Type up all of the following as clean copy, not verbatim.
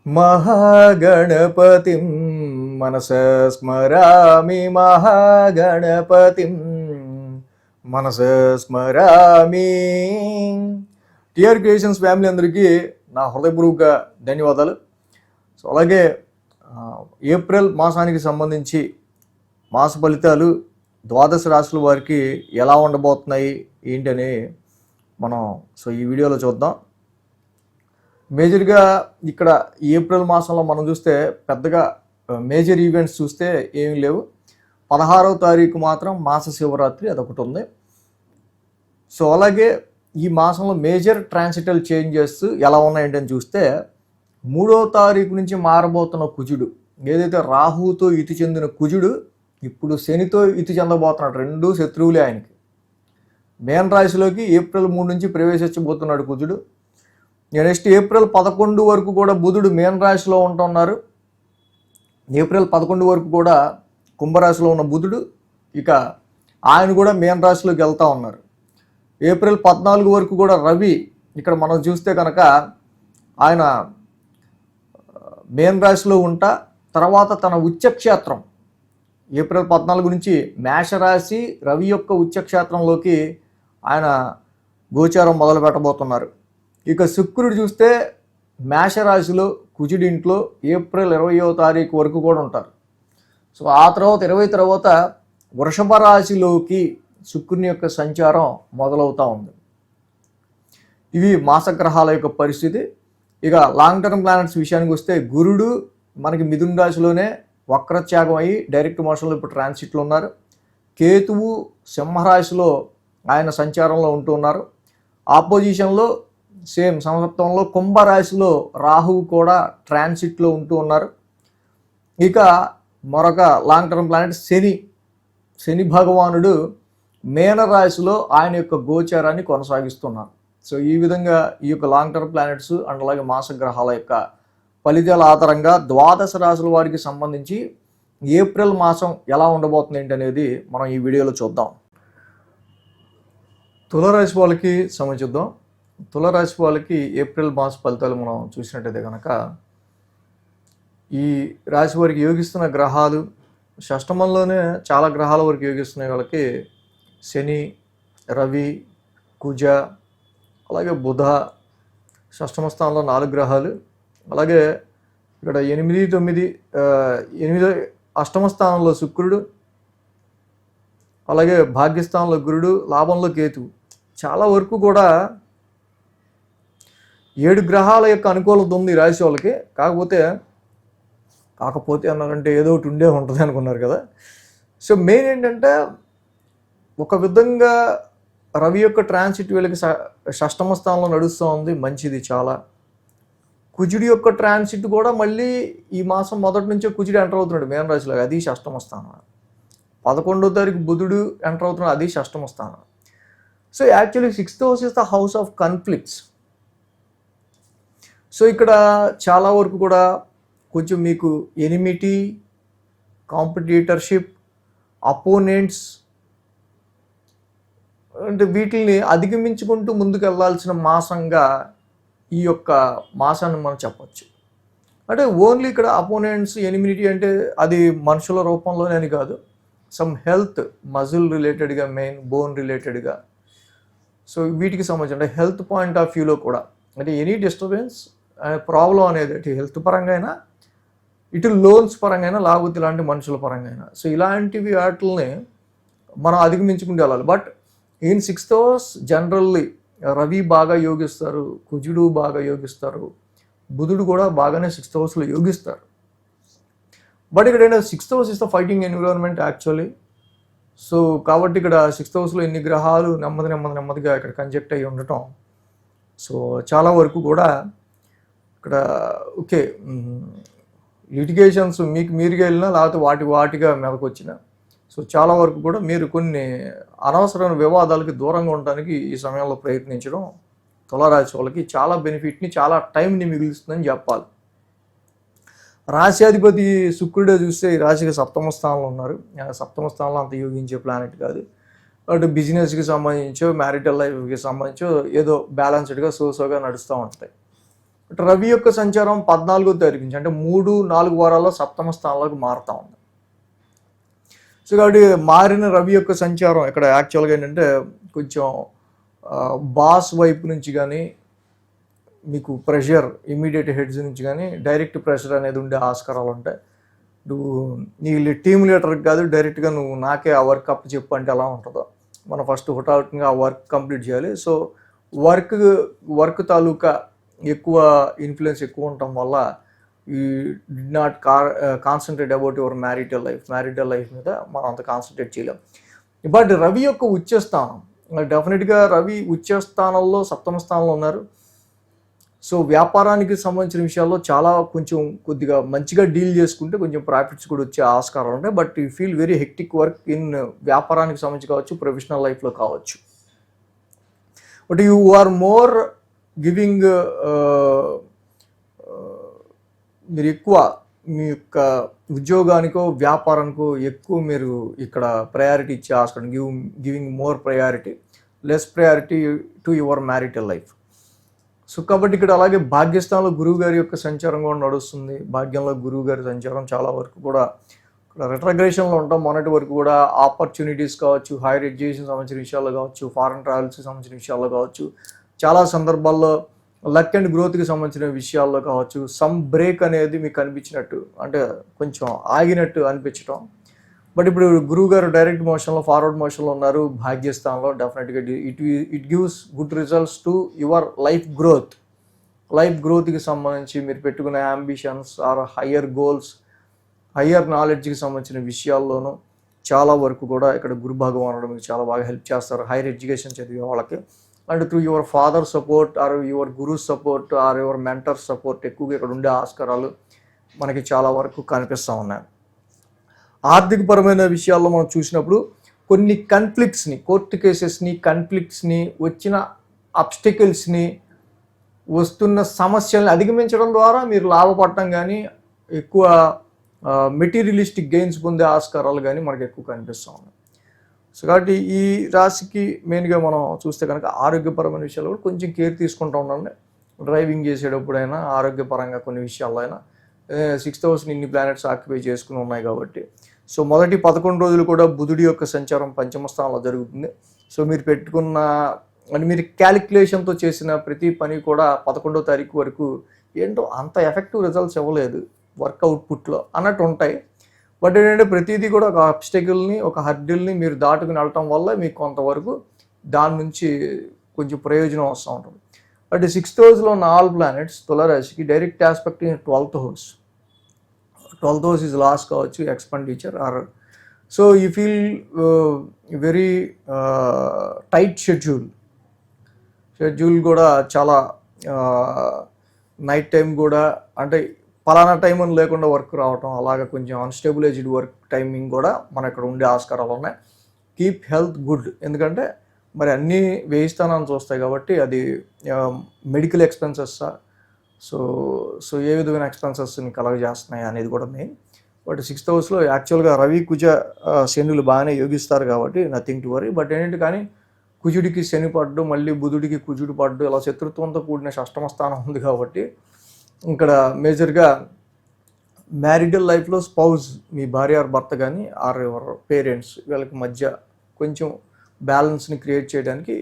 మహాగణపతిం మనసా స్మరామి మహాగణపతిం మనసా స్మరామి. TR creations family అందరికీ నా హృదయపూర్వక ధన్యవాదాలు. సో అలాగే ఏప్రిల్ మాసానికి సంబంధించి మాస ఫలితాలు ద్వాదశ రాశుల వారికి ఎలా ఉండబోతున్నాయి ఏంటని మనం ఈ వీడియోలో చూద్దాం. మేజర్గా ఇక్కడ ఏప్రిల్ మాసంలో మనం చూస్తే పెద్దగా మేజర్ ఈవెంట్స్ చూస్తే ఏమీ లేవు. 16వ తారీఖు మాత్రం మాస శివరాత్రి అదొకటి ఉంది. సో అలాగే ఈ మాసంలో మేజర్ ట్రాన్సిటల్ చేంజెస్ ఎలా ఉన్నాయంటని చూస్తే 3వ తారీఖు నుంచి మారబోతున్న కుజుడు, ఏదైతే రాహుతో ఇతి చెందిన కుజుడు ఇప్పుడు శనితో ఇతి చెందబోతున్నాడు. రెండు శత్రువులే ఆయనకి. మేన రాశిలోకి ఏప్రిల్ 3 నుంచి ప్రవేశించబోతున్నాడు కుజుడు. నెక్స్ట్ ఏప్రిల్ 11 వరకు కూడా బుధుడు మేన రాశిలో ఉంటున్నారు. ఏప్రిల్ 11 వరకు కూడా కుంభరాశిలో ఉన్న బుధుడు ఇక ఆయన కూడా మేన రాశిలోకి వెళ్తూ ఉన్నారు. ఏప్రిల్ 14 వరకు కూడా రవి ఇక్కడ మనం చూస్తే కనుక ఆయన మేన రాశిలో ఉంటా తర్వాత తన ఉచ్చక్షేత్రం ఏప్రిల్ 14 నుంచి మేషరాశి రవి యొక్క ఉచ్చక్షేత్రంలోకి ఆయన గోచారం మొదలు పెట్టబోతున్నారు. ఇక శుక్రుడు చూస్తే మేషరాశిలో కుజుడింట్లో ఏప్రిల్ 20వ తారీఖు వరకు కూడా ఉంటారు. సో ఆ తర్వాత 20 తర్వాత వృషభ రాశిలోకి శుక్రుని యొక్క సంచారం మొదలవుతూ ఉంది. ఇవి మాసగ్రహాల యొక్క పరిస్థితి. ఇక లాంగ్ టర్మ్ ప్లానెట్స్ విషయానికి వస్తే గురుడు మనకి మిథున రాశిలోనే వక్రత్యాగం అయ్యి డైరెక్ట్ మోషన్లో ఇప్పుడు ట్రాన్సిట్లో ఉన్నారు. కేతువు సింహరాశిలో ఆయన సంచారంలో ఉంటూ ఉన్నారు. ఆపోజిషన్లో సేమ్ సమసప్తంలో కుంభరాశిలో రాహువు కూడా ట్రాన్సిట్లో ఉంటూ ఉన్నారు. ఇక మరొక లాంగ్ టర్మ్ ప్లానెట్ శని భగవానుడు మేనరాశిలో ఆయన యొక్క గోచారాన్ని కొనసాగిస్తున్నారు. సో ఈ విధంగా ఈ యొక్క లాంగ్ టర్మ్ ప్లానెట్స్ అండ్ అలాగే మాసగ్రహాల యొక్క ఫలితాల ఆధారంగా ద్వాదశ రాశుల వారికి సంబంధించి ఏప్రిల్ మాసం ఎలా ఉండబోతుంది ఏంటనేది మనం ఈ వీడియోలో చూద్దాం. తులారాశి వాళ్ళకి సంబంధించుద్దాం. తులారాశి వాళ్ళకి ఏప్రిల్ మాస ఫలితాలు మనం చూసినట్టయితే కనుక ఈ రాశి వారికి యోగిస్తున్న గ్రహాలు షష్టమంలోనే చాలా గ్రహాల వరకు యోగిస్తున్నాయి. వాళ్ళకి శని, రవి, కుజ, అలాగే బుధ షష్టమ స్థానంలో 4 గ్రహాలు. అలాగే ఇక్కడ 8, 9 అష్టమ స్థానంలో శుక్రుడు, అలాగే భాగ్యస్థానంలో గురుడు, లాభంలో కేతువు. చాలా వరకు కూడా 7 గ్రహాల యొక్క అనుకూలత ఉంది ఈ రాశి వాళ్ళకి. కాకపోతే అన్నారంటే ఏదో ఒకటి ఉండే ఉంటుంది అనుకున్నారు కదా. సో మెయిన్ ఏంటంటే ఒక విధంగా రవి యొక్క ట్రాన్సిట్ వీళ్ళకి షష్టమ స్థానంలో నడుస్తూ ఉంది, మంచిది చాలా. కుజుడి యొక్క ట్రాన్సిట్ కూడా మళ్ళీ ఈ మాసం మొదటి నుంచే కుజుడు ఎంటర్ అవుతున్నాడు మేన రాశిలో, అది షష్టమ స్థానం. 11వ తారీఖు బుధుడు ఎంటర్ అవుతున్నాడు, అది షష్టమ స్థానం. So actually 6th house is the house of conflicts. So ఇక్కడ చాలా వరకు కూడా కొంచెం మీకు ఎనిమిటీ, కాంపిటీటర్షిప్, అపోనెంట్స్ అంటే వీటిని అధిగమించుకుంటూ ముందుకు వెళ్ళాల్సిన మాసంగా ఈ యొక్క మాసాన్ని మనం చెప్పచ్చు. అంటే ఓన్లీ ఇక్కడ అపోనెంట్స్, ఎనిమిటీ అంటే అది మనుషుల రూపంలోనే అని కాదు, సమ్ హెల్త్, మజిల్ రిలేటెడ్గా, మెయిన్ బోన్ రిలేటెడ్గా. సో వీటికి సంబంధించి అంటే హెల్త్ పాయింట్ ఆఫ్ వ్యూలో కూడా అంటే ఎనీ డిస్టర్బెన్స్ ప్రాబ్లం అనేది అటు హెల్త్ పరంగా అయినా, ఇటు లోన్స్ పరంగా అయినా, లేకపోతే ఇలాంటి మనుషుల పరంగా అయినా. సో ఇలాంటివి వాటిని మనం అధిగమించుకుంటూ వెళ్ళాలి. But in 6th house generally Ravi బాగా యోగిస్తారు, కుజుడు బాగా యోగిస్తారు, బుధుడు కూడా బాగానే 6th హౌస్లో యోగిస్తారు. బట్ ఇక్కడ ఏంటంటే 6th house is the fighting environment actually. So కాబట్టి ఇక్కడ 6th హౌస్లో ఇన్ని గ్రహాలు నెమ్మదిగా ఇక్కడ కంజెక్ట్ అయ్యి ఉండటం, సో చాలా వరకు కూడా ఇక్కడ ఓకే లిటిగేషన్స్ మీకు మీరుగా వెళ్ళినా లేకపోతే వాటిగా మీదకి వచ్చినా, సో చాలా వరకు కూడా మీరు కొన్ని అనవసరమైన వివాదాలకి దూరంగా ఉండడానికి ఈ సమయంలో ప్రయత్నించడం తులారాశి వాళ్ళకి చాలా బెనిఫిట్ని, చాలా టైంని మిగులుస్తుందని చెప్పాలి. రాశ్యాధిపతి శుక్రుడే చూస్తే ఈ రాశికి 7వ స్థానంలో ఉన్నారు. 7వ స్థానంలో అంత యోగించే ప్లానెట్ కాదు. అటు బిజినెస్కి సంబంధించో, మ్యారిటల్ లైఫ్కి సంబంధించో ఏదో బ్యాలెన్స్డ్గా సోగా నడుస్తూ ఉంటాయి. బట్ రవి యొక్క సంచారం 14వ తారీఖు నుంచి అంటే 3-4 వారాల్లో సప్తమ స్థానంలోకి మారుతా ఉంది. సో కాబట్టి మారిన రవి యొక్క సంచారం ఇక్కడ యాక్చువల్గా ఏంటంటే కొంచెం బాస్ వైపు నుంచి కానీ మీకు ప్రెషర్ ఇమీడియట్ హెడ్స్ నుంచి కానీ డైరెక్ట్ ప్రెషర్ అనేది ఉండే ఆస్కారాలు ఉంటాయి. నువ్వు నీ టీమ్ లీడర్కి కాదు డైరెక్ట్గా నువ్వు నాకే ఆ వర్క్ అప్ చెప్పు అంటే ఎలా ఉంటుందో మనం ఫస్ట్ హుటాహుటిగా ఆ వర్క్ కంప్లీట్ చేయాలి. సో వర్క్ తాలూకా ఎక్కువ ఇన్ఫ్లుయెన్స్ ఎక్కువ ఉండటం వల్ల ఈ did not concentrate about your marital life మీద మనం అంత కాన్సన్ట్రేట్ చేయలేం. బట్ రవి యొక్క ఉచ్చస్థానం డెఫినెట్గా రవి ఉచ్చస్థానంలో సప్తమ స్థానంలో ఉన్నారు. సో వ్యాపారానికి సంబంధించిన విషయాల్లో కొంచెం కొద్దిగా మంచిగా డీల్ చేసుకుంటే కొంచెం ప్రాఫిట్స్ కూడా వచ్చే ఆస్కారాలు ఉంటాయి. But you feel very hectic work in వ్యాపారానికి సంబంధించి కావచ్చు, ప్రొఫెషనల్ లైఫ్లో కావచ్చు. But you are more giving మీరు ఎక్కువ మీ యొక్క ఉద్యోగానికో వ్యాపారానికో ఎక్కువ మీరు ఇక్కడ ప్రయారిటీ ఇచ్చే ఆస్కారం, giving more priority, less priority to your marital life. So కాబట్టి ఇక్కడ అలాగే భాగ్యస్థానంలో గురువు గారి యొక్క సంచారం కూడా నడుస్తుంది. భాగ్యంలో గురువు గారి సంచారం చాలా వరకు కూడా ఇక్కడ రెట్రగ్రేషన్లో ఉంటాం. మొన్నటి వరకు కూడా ఆపర్చునిటీస్ కావచ్చు, హైయర్ ఎడ్యుకేషన్ సంబంధించిన విషయాల్లో కావచ్చు, ఫారెన్ ట్రావెల్స్కి సంబంధించిన విషయాల్లో కావచ్చు, చాలా సందర్భాల్లో లక్ అండ్ గ్రోత్కి సంబంధించిన విషయాల్లో కావచ్చు, సమ్ బ్రేక్ అనేది మీకు అనిపించినట్టు అంటే కొంచెం ఆగినట్టు అనిపించడం. బట్ ఇప్పుడు గురువు గారు డైరెక్ట్ మోషన్లో ఫార్వర్డ్ మోషన్లో ఉన్నారు భాగ్యస్థానంలో. డెఫినెట్గా it gives good results to your life గ్రోత్కి సంబంధించి మీరు పెట్టుకునే ambitions or higher goals, higher నాలెడ్జ్కి సంబంధించిన విషయాల్లోనూ చాలా వరకు కూడా ఇక్కడ గురు భగవానుడు మీకు చాలా బాగా హెల్ప్ చేస్తారు హైయర్ ఎడ్యుకేషన్ చదివే వాళ్ళకి. And through your father support or your guru support or your mentor support ఎక్కువగా ఇక్కడ ఉండే ఆస్కారాలు మనకి చాలా వరకు కనిపిస్తూ ఉన్నాయి. ఆర్థికపరమైన విషయాల్లో మనం చూసినప్పుడు కొన్ని కోర్టు కేసెస్ని వచ్చిన అబ్స్టికల్స్ని వస్తున్న సమస్యల్ని అధిగమించడం ద్వారా మీరు లాభపడటం కానీ ఎక్కువ మెటీరియలిస్టిక్ గెయిన్స్ పొందే ఆస్కారాలు కానీ మనకు ఎక్కువ కనిపిస్తూ ఉన్నాయి. సో కాబట్టి ఈ రాశికి మెయిన్గా మనం చూస్తే కనుక ఆరోగ్యపరమైన విషయాలు కూడా కొంచెం కేర్ తీసుకుంటూ ఉండండి. డ్రైవింగ్ చేసేటప్పుడైనా ఆరోగ్యపరంగా కొన్ని విషయాల్లో అయినా 6th హౌస్ని ఇన్ని ప్లానెట్స్ ఆక్యుపై చేసుకుని ఉన్నాయి కాబట్టి సో మొదటి 11 రోజులు కూడా బుధుడి యొక్క సంచారం పంచమ స్థానంలో జరుగుతుంది. సో మీరు పెట్టుకున్న అంటే మీరు క్యాలిక్యులేషన్తో చేసిన ప్రతి పని కూడా 11వ తారీఖు వరకు ఏంటో అంత ఎఫెక్టివ్ రిజల్ట్స్ ఇవ్వలేదు వర్క్ అవుట్పుట్లో అన్నట్టు ఉంటాయి. బట్ ఏంటంటే ప్రతిదీ కూడా ఒక అబ్స్టకిల్ని ఒక హర్డిల్ని మీరు దాటుకుని వెళ్ళటం వల్ల మీకు కొంతవరకు దాని నుంచి కొంచెం ప్రయోజనం వస్తూ ఉంటుంది. బట్ 6th హౌస్లో ఉన్న ఆల్ ప్లానెట్స్ తులారాశికి direct aspect in 12th house. 12th house is loss కావచ్చు, expenditure or so you feel very tight schedule కూడా చాలా నైట్ టైం కూడా అంటే పలానా టైం అని లేకుండా వర్క్ రావటం అలాగే కొంచెం అన్స్టెబిలైజ్డ్ వర్క్ టైమింగ్ కూడా మన ఇక్కడ ఉండే ఆస్కారాలు ఉన్నాయి. కీప్ హెల్త్ గుడ్, ఎందుకంటే మరి అన్నీ వేయిస్తానని చూస్తాయి కాబట్టి అది మెడికల్ ఎక్స్పెన్సెస్సా సో ఏ విధమైన ఎక్స్పెన్సెస్ని కలగజేస్తున్నాయి అనేది కూడా మెయిన్. బట్ 6th హౌస్లో యాక్చువల్గా రవి కుజ శనులు బాగానే యోగిస్తారు కాబట్టి నథింగ్ టు వరీ. బట్ ఏంటంటే కానీ కుజుడికి శని పడ్డు, మళ్ళీ బుధుడికి కుజుడు పడ్డు, ఇలా శత్రుత్వంతో కూడిన షష్టమ స్థానం ఉంది కాబట్టి ఇక్కడ మేజర్గా మ్యారిటల్ లైఫ్లో స్పౌజ్ మీ భార్య ఆర్ భర్త కానీ ఆర్ యువర్ పేరెంట్స్ వీళ్ళకి మధ్య కొంచెం బ్యాలెన్స్ని క్రియేట్ చేయడానికి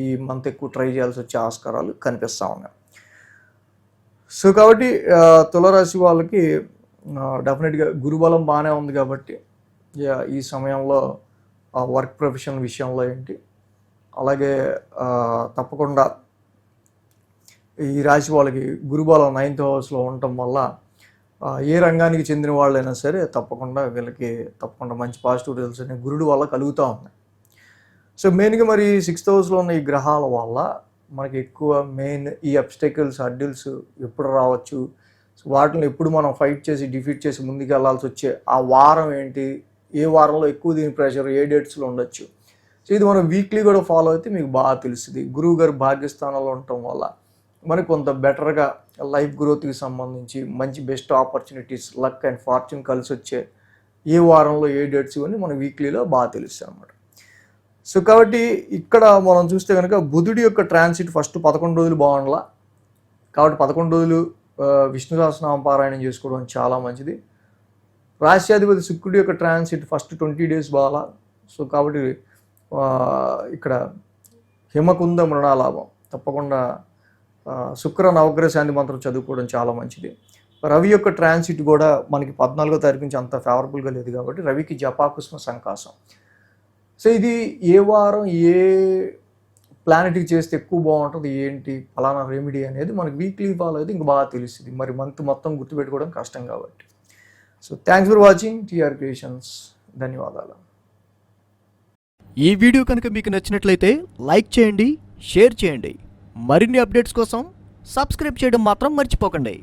ఈ మంత్ ఎక్కువ ట్రై చేయాల్సి వచ్చే ఆస్కారాలు కనిపిస్తూ ఉన్నాయి. సో కాబట్టి తులారాశి వాళ్ళకి డెఫినెట్గా గురుబలం బాగానే ఉంది కాబట్టి ఈ సమయంలో వర్క్ ప్రొఫెషన్ విషయంలో ఏంటి అలాగే తప్పకుండా ఈ రాశి వాళ్ళకి గురుబలం 9th హౌస్లో ఉండటం వల్ల ఏ రంగానికి చెందిన వాళ్ళైనా సరే తప్పకుండా వీళ్ళకి మంచి పాజిటివ్ రిజల్ట్స్ అనేవి గురుడు వల్ల కలుగుతూ ఉన్నాయి. సో మెయిన్గా మరి 6th హౌస్లో ఉన్న ఈ గ్రహాల వల్ల మనకి ఎక్కువ మెయిన్ ఈ అబ్స్టకిల్స్ హర్డిల్స్ ఎప్పుడు రావచ్చు, సో వాటిని ఎప్పుడు మనం ఫైట్ చేసి డిఫీట్ చేసి ముందుకు వెళ్ళాల్సి వచ్చే ఆ వారం ఏంటి, ఏ వారంలో ఎక్కువ దీని ప్రెషర్ ఏ డేట్స్లో ఉండొచ్చు. సో ఇది మనం వీక్లీ కూడా ఫాలో అయితే మీకు బాగా తెలుస్తుంది. గురువు గారు భాగ్యస్థానంలో ఉండటం వల్ల మనకు కొంత బెటర్గా లైఫ్ గ్రోత్కి సంబంధించి మంచి best opportunities luck and fortune కలిసి వచ్చే ఏ వారంలో ఏ డేట్స్ ఇవన్నీ మన వీక్లీలో బాగా తెలుస్తాయి అన్నమాట. సో కాబట్టి ఇక్కడ మనం చూస్తే కనుక బుధుడి యొక్క ట్రాన్సిట్ ఫస్ట్ 11 రోజులు బాగుండాల, కాబట్టి 11 రోజులు విష్ణు సహస్రనామ పారాయణం చేసుకోవడం చాలా మంచిది. రాశ్యాధిపతి శుక్రుడి యొక్క ట్రాన్సిట్ ఫస్ట్ 20 డేస్ బాగా. సో కాబట్టి ఇక్కడ హిమకుంద మృణాలాభం తప్పకుండా శుక్ర నవగ్రహ శాంతి మంత్రం చదువుకోవడం చాలా మంచిది. రవి యొక్క ట్రాన్సిట్ కూడా మనకి 14వ తారీఖు నుంచి అంత ఫేవరబుల్గా లేదు కాబట్టి రవికి జపాకుష్మ సంకాసం. సో ఇది ఏ వారం ఏ ప్లానెట్కి చేస్తే ఎక్కువ బాగుంటుంది, ఏంటి ఫలానా రెమెడీ అనేది మనకి వీక్లీ ఫాలో అయితే ఇంక బాగా తెలుస్తుంది. మరి మంత్ మొత్తం గుర్తుపెట్టుకోవడం కష్టం కాబట్టి. So thanks for watching TR creations. ధన్యవాదాలు. ఈ వీడియో కనుక మీకు నచ్చినట్లయితే లైక్ చేయండి, షేర్ చేయండి. మరిన్ని అప్డేట్స్ కోసం సబ్స్క్రైబ్ చేయడం మాత్రం మర్చిపోకండి.